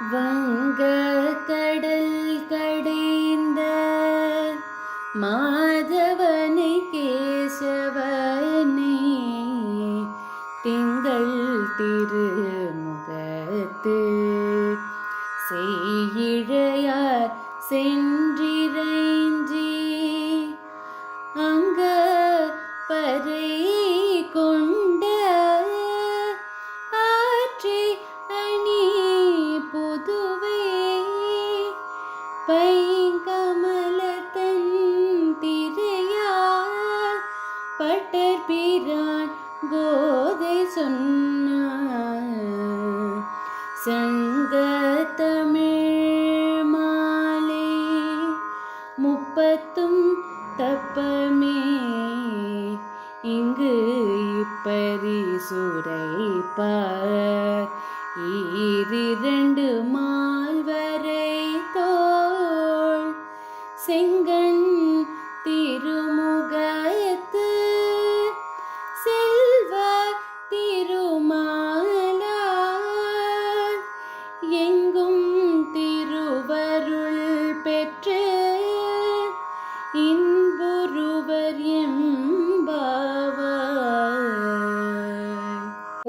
வங்கக் கடல் கடைந்த மாதவனை கேசவனை திங்கள் திருமுகத்து செய்யிழையார் சென்றிறைஞ்சி அங்க பறை கொண்ட ஆற்றி அணி புதுவை பைங்கமலத்தன் திரையார் பட்டர்பிரான் கோதை சொன்னார் சங்கத்தமிழ் மாலை முப்பத்தும் தப்பமே இங்கு இப்பரிசுரைப்பார் ஈரிரண்டு மால்வரை தோள் செங்கண் திருமுகத்து செல்வ திருமாலார் எங்கும் திருவருள் பெற்று இன்புருவர் ఎంబావాయ్.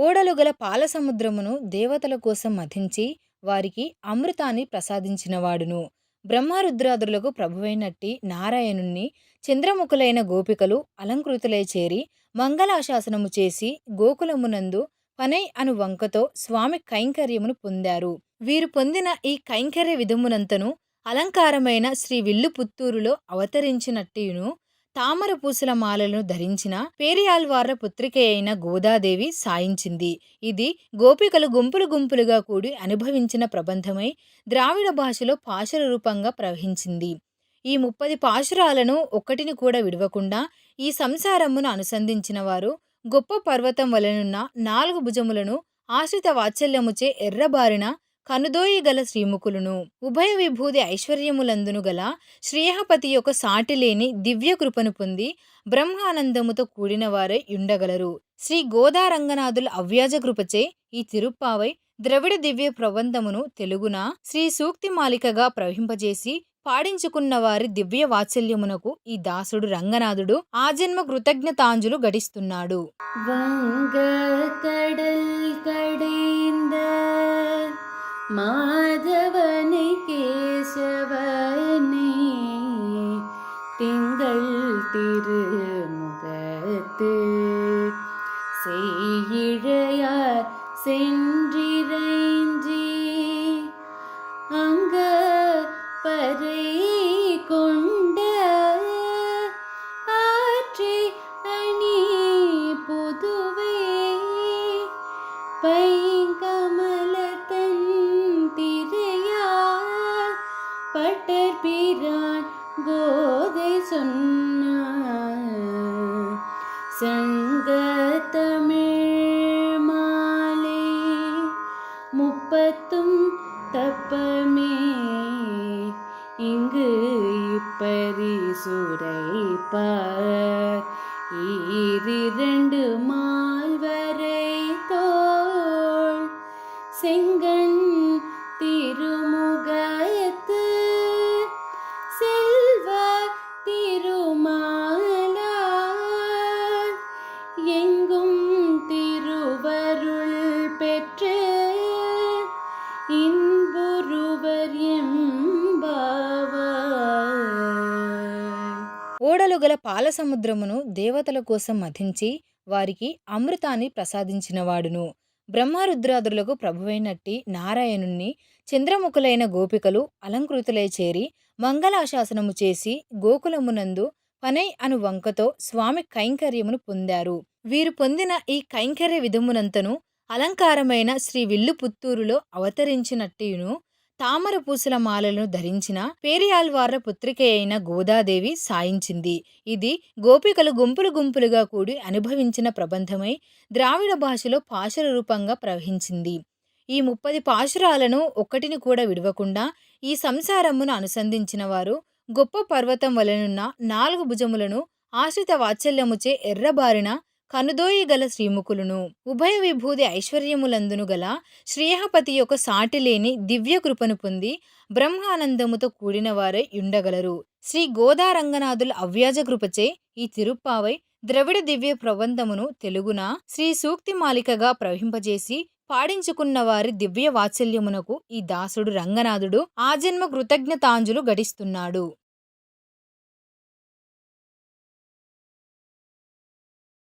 ఓడలుగల పాలసముద్రమును దేవతల కోసం మథించి వారికి అమృతాన్ని ప్రసాదించినవాడును. బ్రహ్మరుద్రాదులకు ప్రభువైనట్టి నారాయణుణ్ణి చంద్రముఖులైన గోపికలు అలంకృతులై చేరి మంగళాశాసనము చేసి గోకులమునందు పనై అను వంకతో స్వామి కైంకర్యమును పొందారు. వీరు పొందిన ఈ కైంకర్య విధమునంతను అలంకారమైన శ్రీ విల్లుపుత్తూరులో అవతరించినట్టియును తామర పూసల మాలలను ధరించిన పేరియాల్వార్ల పుత్రిక అయిన గోదాదేవి సాయించింది. ఇది గోపికలు గుంపులు గుంపులుగా కూడి అనుభవించిన ప్రబంధమై ద్రావిడ భాషలో పాశుర రూపంగా ప్రవహించింది. ఈ 30 పాశురాలను ఒక్కటిని కూడా విడవకుండా ఈ సంసారమును అనుసంధించిన వారు గొప్ప పర్వతం వలెనున్న 4 భుజములను ఆశ్రిత వాత్సల్యముచే ఎర్రబారిన కనుదోయి గల శ్రీముఖులను ఉభయ విభూది ఐశ్వర్యములందును గల శ్రీహపతి యొక్క సాటిలేని దివ్య కృపను పొంది బ్రహ్మానందముతో కూడిన వారై యుండగలరు. శ్రీ గోదారంగనాథుల అవ్యాజ కృపచే ఈ తిరుప్పావై ద్రవిడ దివ్య ప్రబంధమును తెలుగున శ్రీ సూక్తి మాలికగా ప్రవహింపజేసి పాడించుకున్న వారి దివ్య వాత్సల్యమునకు ఈ దాసుడు రంగనాథుడు ఆజన్మ కృతజ్ఞతాంజులు గడిస్తున్నాడు. வங்கக்கடல் கடைந்த மாதவனை கேசவனை திங்கள் திருமுகத்து செய்யிழையார் சென்றிறைஞ்சி அங்க பறை கொண்ட ஆற்றி அணி புதுவை பைங்கமலத்தன் திரையார் பட்டர்பிரான் கோதை சொன்னார் சங்கத்தமிழ் மாலை முப்பத்தும் தப்பமே இங்கு இப்பரிசுரைப்பார் ஈரிரண்டு மால்வரை தோள் செங்கண் திருமுகத்து செல்வ திருமாலார் எங்கும் திருவருள் பெற்று இன்புருவர் ఎంబావాయ్. ఓడలుగల పాలసముద్రమును దేవతల కోసం మథించి వారికి అమృతాన్ని ప్రసాదించినవాడును. బ్రహ్మరుద్రాదులకు ప్రభువైనట్టి నారాయణుణ్ణి చంద్రముఖులైన గోపికలు అలంకృతులై చేరి మంగళాశాసనము చేసి గోకులమునందు పనై అను వంకతో స్వామి కైంకర్యమును పొందారు. వీరు పొందిన ఈ కైంకర్య విధమునంతను అలంకారమైన శ్రీ విల్లుపుత్తూరులో అవతరించినట్టియును తామర పూసల మాలలను ధరించిన పేరియాల్వార్ల పుత్రిక అయిన గోదాదేవి సాయించింది. ఇది గోపికలు గుంపులు గుంపులుగా కూడి అనుభవించిన ప్రబంధమై ద్రావిడ భాషలో పాశుర రూపంగా ప్రవహించింది. ఈ 30 పాశురాలను ఒక్కటిని కూడా విడవకుండా ఈ సంసారమును అనుసంధించిన వారు గొప్ప పర్వతం వలెనున్న 4 భుజములను ఆశ్రిత వాత్సల్యముచే ఎర్రబారిన కనుదోయి గల శ్రీముఖులును ఉభయ విభూది ఐశ్వర్యములందును గల శ్రేయపతి యొక్క సాటిలేని దివ్య కృపను పొంది బ్రహ్మానందముతో కూడిన వారై ఉండగలరు. శ్రీ గోదారంగనాథుల అవ్యాజ కృపచే ఈ తిరుప్పావై ద్రవిడ దివ్య ప్రబంధమును తెలుగున శ్రీ సూక్తి మాలికగా ప్రవహింపజేసి పాడించుకున్న వారి దివ్య వాత్సల్యమునకు ఈ దాసుడు రంగనాథుడు ఆజన్మ కృతజ్ఞతాంజులు గడిస్తున్నాడు.